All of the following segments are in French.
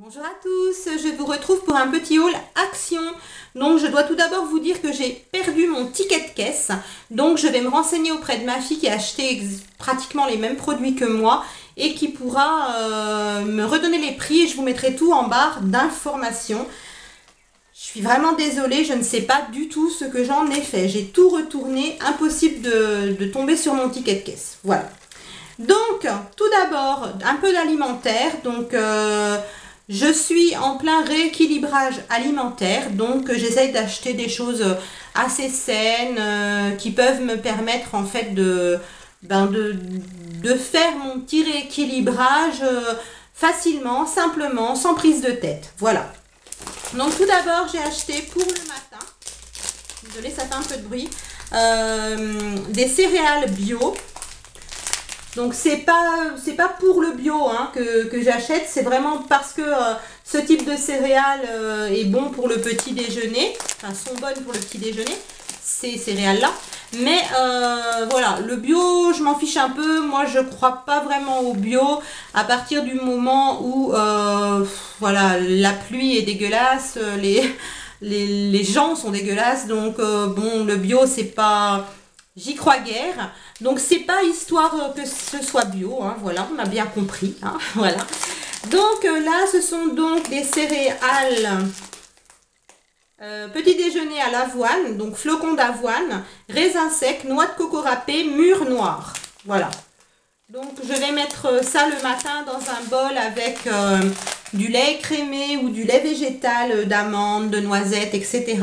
Bonjour à tous, je vous retrouve pour un petit haul action. Donc je dois tout d'abord vous dire que j'ai perdu mon ticket de caisse. Donc je vais me renseigner auprès de ma fille qui a acheté pratiquement les mêmes produits que moi et qui pourra me redonner les prix et je vous mettrai tout en barre d'informations. Je suis vraiment désolée, je ne sais pas du tout ce que j'en ai fait. J'ai tout retourné, impossible de tomber sur mon ticket de caisse. Voilà. Donc tout d'abord un peu d'alimentaire. Donc je suis en plein rééquilibrage alimentaire, donc j'essaye d'acheter des choses assez saines qui peuvent me permettre en fait de faire mon petit rééquilibrage facilement, simplement, sans prise de tête. Voilà. Donc tout d'abord j'ai acheté pour le matin, désolée ça fait un peu de bruit, des céréales bio. Donc c'est pas pour le bio hein, que j'achète, c'est vraiment parce que ce type de céréales est bon pour le petit déjeuner, enfin sont bonnes pour le petit déjeuner, ces céréales là. Mais voilà, le bio je m'en fiche un peu, moi je crois pas vraiment au bio à partir du moment où voilà, la pluie est dégueulasse, les gens sont dégueulasses, donc bon le bio c'est pas... J'y crois guère, donc c'est pas histoire que ce soit bio, hein, voilà, on a bien compris, hein, voilà. Donc là, ce sont donc des céréales, petit déjeuner à l'avoine, donc flocons d'avoine, raisins secs, noix de coco râpée, mûre noire, voilà. Donc je vais mettre ça le matin dans un bol avec du lait écrémé ou du lait végétal d'amande, de noisettes, etc.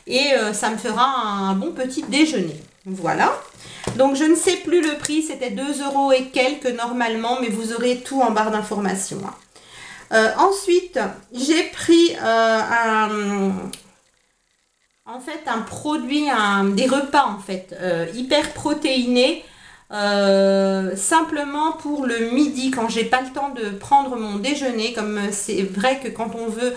Et ça me fera un bon petit déjeuner. Voilà, donc je ne sais plus le prix, c'était 2 € et quelques normalement, mais vous aurez tout en barre d'informations. Ensuite, j'ai pris en fait un produit, des repas en fait, hyper protéinés, simplement pour le midi quand j'ai pas le temps de prendre mon déjeuner. Comme c'est vrai que quand on veut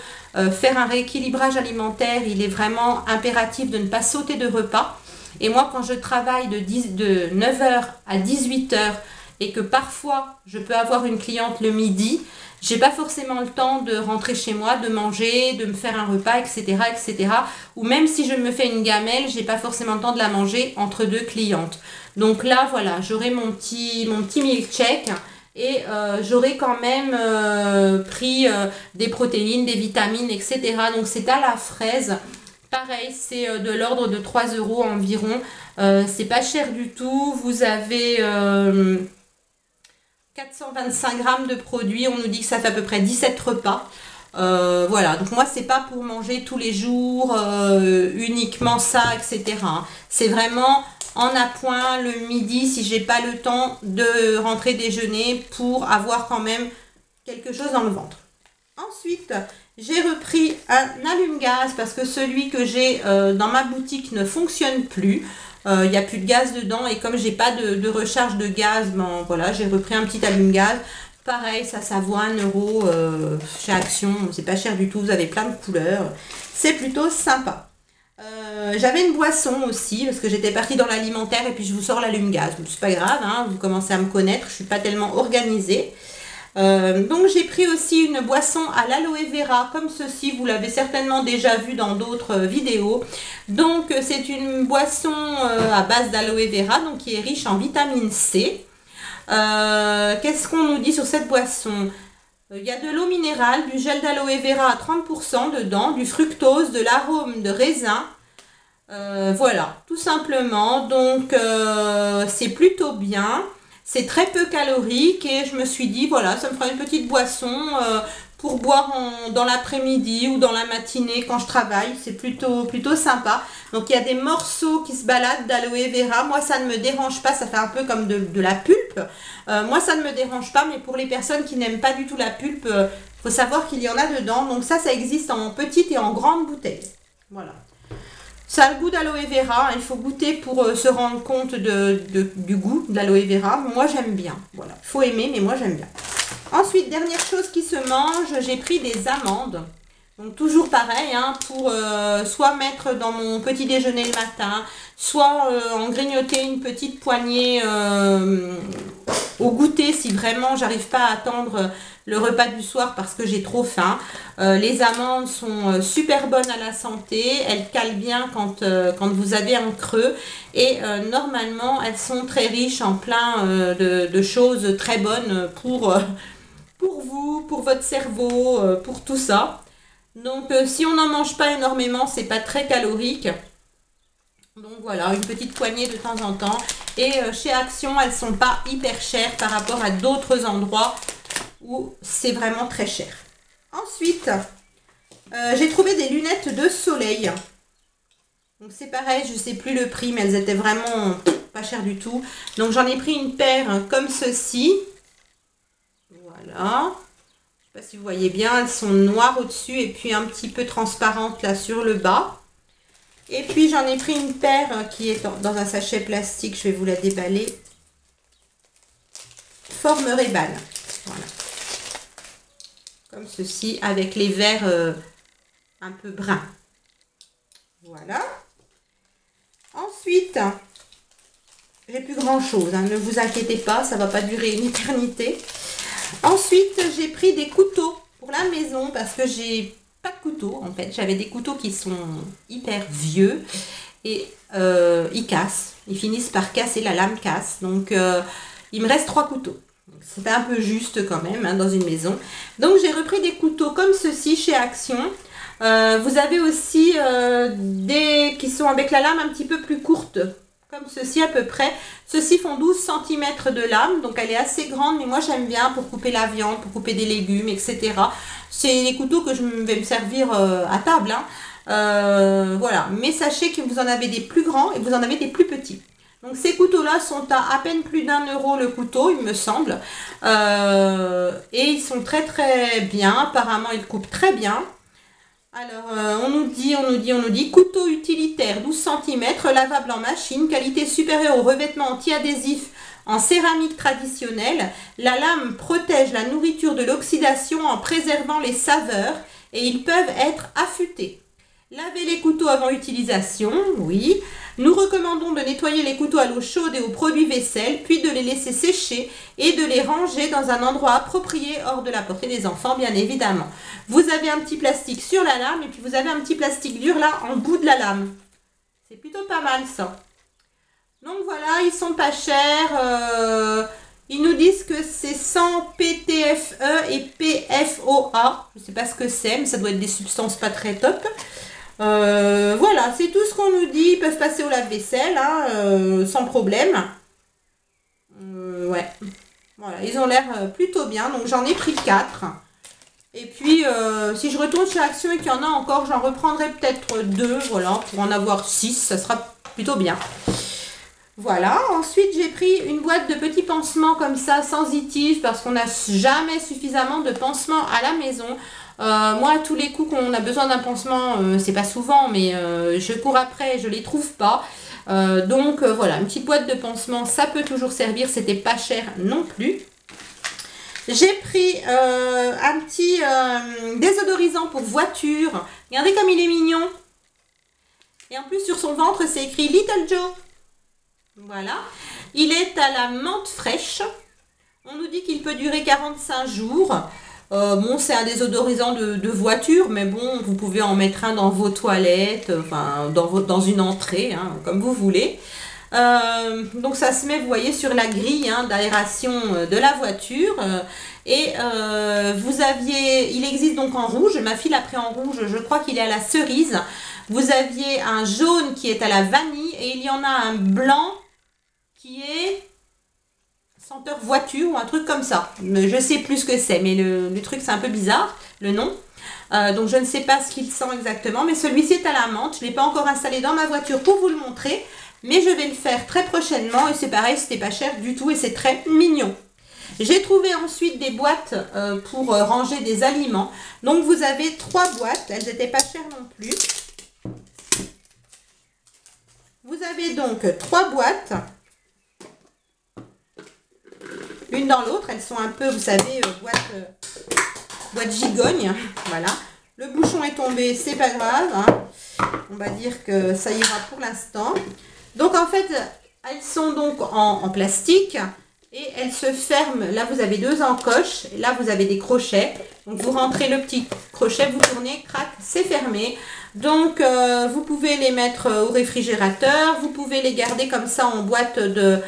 faire un rééquilibrage alimentaire, il est vraiment impératif de ne pas sauter de repas. Et moi, quand je travaille de 9 h à 18 h et que parfois je peux avoir une cliente le midi, j'ai pas forcément le temps de rentrer chez moi, de manger, de me faire un repas, etc., etc. Ou même si je me fais une gamelle, j'ai pas forcément le temps de la manger entre deux clientes. Donc là, voilà, j'aurai mon petit milkshake et j'aurai quand même pris des protéines, des vitamines, etc. Donc c'est à la fraise. Pareil, c'est de l'ordre de 3 € environ. C'est pas cher du tout. Vous avez 425 grammes de produits. On nous dit que ça fait à peu près 17 repas. Voilà, donc moi, c'est pas pour manger tous les jours, uniquement ça, etc. C'est vraiment en appoint le midi si j'ai pas le temps de rentrer déjeuner pour avoir quand même quelque chose dans le ventre. Ensuite, j'ai repris un allume-gaz parce que celui que j'ai dans ma boutique ne fonctionne plus. Il n'y a plus de gaz dedans et comme j'ai pas de recharge de gaz, ben, voilà, j'ai repris un petit allume-gaz. Pareil, ça vaut 1 € chez Action, c'est pas cher du tout, vous avez plein de couleurs. C'est plutôt sympa. J'avais une boisson aussi parce que j'étais partie dans l'alimentaire et puis je vous sors l'allume-gaz. C'est pas grave, hein, vous commencez à me connaître, je suis pas tellement organisée. Donc j'ai pris aussi une boisson à l'aloe vera comme ceci, vous l'avez certainement déjà vu dans d'autres vidéos. Donc c'est une boisson à base d'aloe vera, donc qui est riche en vitamine C. Qu'est-ce qu'on nous dit sur cette boisson? Il y a de l'eau minérale, du gel d'aloe vera à 30% dedans, du fructose, de l'arôme de raisin. Voilà, tout simplement. Donc c'est plutôt bien. C'est très peu calorique et je me suis dit, voilà, ça me fera une petite boisson pour boire dans l'après-midi ou dans la matinée quand je travaille. C'est plutôt sympa. Donc, il y a des morceaux qui se baladent d'aloe vera. Moi, ça ne me dérange pas. Ça fait un peu comme de la pulpe. Moi, ça ne me dérange pas. Mais pour les personnes qui n'aiment pas du tout la pulpe, faut savoir qu'il y en a dedans. Donc, ça existe en petite et en grande bouteille. Voilà. Ça a le goût d'aloe vera, il faut goûter pour se rendre compte du goût de l'aloe vera. Moi, j'aime bien. Voilà, il faut aimer, mais moi, j'aime bien. Ensuite, dernière chose qui se mange, j'ai pris des amandes. Donc, toujours pareil, hein, pour soit mettre dans mon petit déjeuner le matin, soit en grignoter une petite poignée au goûter si vraiment j'arrive pas à attendre le repas du soir parce que j'ai trop faim. Les amandes sont super bonnes à la santé, elles calent bien quand vous avez un creux et normalement elles sont très riches en plein de choses très bonnes pour vous, pour votre cerveau, pour tout ça. Donc si on n'en mange pas énormément, c'est pas très calorique. Donc voilà, une petite poignée de temps en temps. Et chez Action, elles sont pas hyper chères par rapport à d'autres endroits où c'est vraiment très cher. Ensuite, j'ai trouvé des lunettes de soleil. Donc c'est pareil, je sais plus le prix, mais elles étaient vraiment pas chères du tout. Donc j'en ai pris une paire comme ceci. Voilà. Je sais pas si vous voyez bien, elles sont noires au-dessus et puis un petit peu transparentes là sur le bas. Et puis j'en ai pris une paire qui est dans un sachet plastique, je vais vous la déballer. Forme Ray-Ban. Voilà. Comme ceci, avec les verres un peu bruns. Voilà. Ensuite, j'ai plus grand chose, hein, ne vous inquiétez pas, ça va pas durer une éternité. Ensuite, j'ai pris des couteaux pour la maison parce que j'ai pas de couteau en fait. J'avais des couteaux qui sont hyper vieux et ils cassent. Ils finissent par casser, la lame casse. Donc, il me reste 3 couteaux. C'est un peu juste quand même hein, dans une maison. Donc, j'ai repris des couteaux comme ceci chez Action. Vous avez aussi des qui sont avec la lame un petit peu plus courte. Comme ceci à peu près. Ceux-ci font 12 cm de lame, donc elle est assez grande, mais moi j'aime bien pour couper la viande, pour couper des légumes, etc. C'est les couteaux que je vais me servir à table. Hein. Voilà, mais sachez que vous en avez des plus grands et vous en avez des plus petits. Donc ces couteaux-là sont à peine plus d'1 € le couteau, il me semble. Et ils sont très très bien, apparemment ils coupent très bien. Alors, on nous dit couteau utilitaire 12 cm, lavable en machine, qualité supérieure au revêtement anti-adhésif en céramique traditionnelle. La lame protège la nourriture de l'oxydation en préservant les saveurs et ils peuvent être affûtés. Lavez les couteaux avant utilisation, oui. Nous recommandons de nettoyer les couteaux à l'eau chaude et aux produits vaisselle, puis de les laisser sécher et de les ranger dans un endroit approprié hors de la portée des enfants, bien évidemment. Vous avez un petit plastique sur la lame et puis vous avez un petit plastique dur là en bout de la lame. C'est plutôt pas mal ça. Donc voilà, ils sont pas chers. Ils nous disent que c'est sans PTFE et PFOA. Je ne sais pas ce que c'est, mais ça doit être des substances pas très top. Voilà, c'est tout ce qu'on nous dit. Ils peuvent passer au lave-vaisselle hein, sans problème. Ouais, voilà, ils ont l'air plutôt bien. Donc j'en ai pris 4. Et puis si je retourne chez Action et qu'il y en a encore, j'en reprendrai peut-être 2. Voilà, pour en avoir 6, ça sera plutôt bien. Voilà, ensuite j'ai pris une boîte de petits pansements comme ça, sensitifs, parce qu'on n'a jamais suffisamment de pansements à la maison. Moi, à tous les coups qu'on a besoin d'un pansement, c'est pas souvent, mais je cours après et je les trouve pas. Donc voilà, une petite boîte de pansements, ça peut toujours servir, c'était pas cher non plus. J'ai pris un petit désodorisant pour voiture. Regardez comme il est mignon. Et en plus, sur son ventre, c'est écrit Little Joe. Voilà. Il est à la menthe fraîche. On nous dit qu'il peut durer 45 jours. Bon, c'est un désodorisant de voiture, mais bon, vous pouvez en mettre un dans vos toilettes, enfin, dans une entrée, hein, comme vous voulez. Donc, ça se met, vous voyez, sur la grille hein, d'aération de la voiture. Il existe donc en rouge. Ma fille l'a pris en rouge, je crois qu'il est à la cerise. Vous aviez un jaune qui est à la vanille et il y en a un blanc qui est senteur voiture ou un truc comme ça. Je sais plus ce que c'est, mais le truc c'est un peu bizarre, le nom. Donc je ne sais pas ce qu'il sent exactement, mais celui-ci est à la menthe. Je ne l'ai pas encore installé dans ma voiture pour vous le montrer, mais je vais le faire très prochainement et c'est pareil, c'était pas cher du tout et c'est très mignon. J'ai trouvé ensuite des boîtes pour ranger des aliments. Donc vous avez 3 boîtes, elles n'étaient pas chères non plus. Vous avez donc 3 boîtes, l'une dans l'autre. Elles sont un peu, vous savez, boîte gigogne. Voilà. Le bouchon est tombé, c'est pas grave. Hein. On va dire que ça ira pour l'instant. Donc en fait, elles sont donc en plastique. et elle se ferme. Là, vous avez 2 encoches. Et là, vous avez des crochets. Donc, vous rentrez le petit crochet, vous tournez, crac, c'est fermé. Donc, vous pouvez les mettre au réfrigérateur. Vous pouvez les garder comme ça en boîte de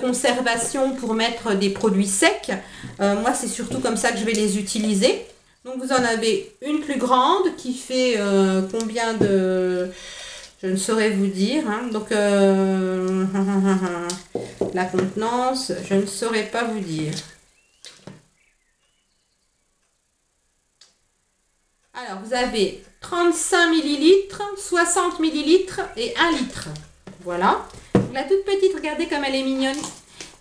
conservation pour mettre des produits secs. Moi, c'est surtout comme ça que je vais les utiliser. Donc, vous en avez une plus grande qui fait combien de... Je ne saurais vous dire. Hein. Donc, la contenance, je ne saurais pas vous dire. Alors, vous avez 35 ml, 60 ml et 1 litre. Voilà. La toute petite, regardez comme elle est mignonne.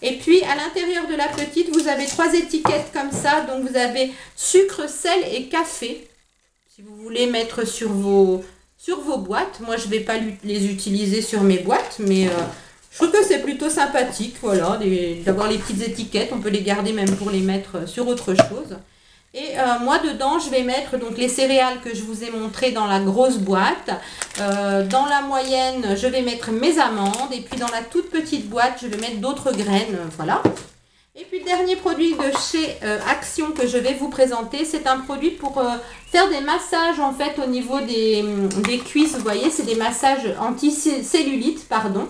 Et puis, à l'intérieur de la petite, vous avez 3 étiquettes comme ça. Donc, vous avez sucre, sel et café. Si vous voulez mettre sur vos boîtes. Moi, je ne vais pas les utiliser sur mes boîtes, mais je trouve que c'est plutôt sympathique, voilà, d'avoir les petites étiquettes. On peut les garder même pour les mettre sur autre chose. Et moi, dedans, je vais mettre donc les céréales que je vous ai montrées dans la grosse boîte. Dans la moyenne, je vais mettre mes amandes. Et puis, dans la toute petite boîte, je vais mettre d'autres graines, voilà. Et puis le dernier produit de chez Action que je vais vous présenter, c'est un produit pour faire des massages en fait au niveau des cuisses. Vous voyez, c'est des massages anti-cellulite, pardon.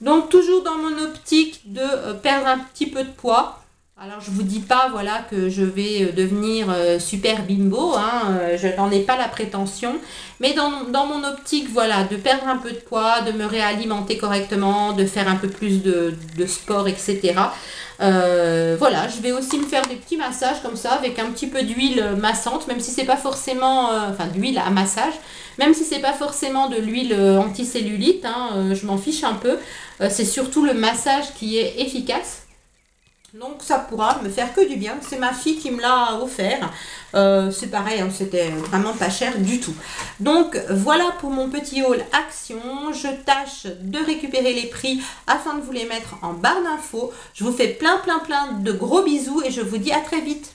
Donc toujours dans mon optique de perdre un petit peu de poids. Alors je vous dis pas voilà que je vais devenir super bimbo, hein, je n'en ai pas la prétention. Mais dans mon optique voilà de perdre un peu de poids, de me réalimenter correctement, de faire un peu plus de sport, etc. Voilà, je vais aussi me faire des petits massages comme ça avec un petit peu d'huile massante, même si c'est pas forcément, enfin d'huile à massage, même si c'est pas forcément de l'huile anticellulite, hein, je m'en fiche un peu. C'est surtout le massage qui est efficace. Donc ça pourra me faire que du bien. C'est ma fille qui me l'a offert. C'est pareil, hein, c'était vraiment pas cher du tout. Donc voilà pour mon petit haul Action. Je tâche de récupérer les prix afin de vous les mettre en barre d'infos. Je vous fais plein de gros bisous et je vous dis à très vite.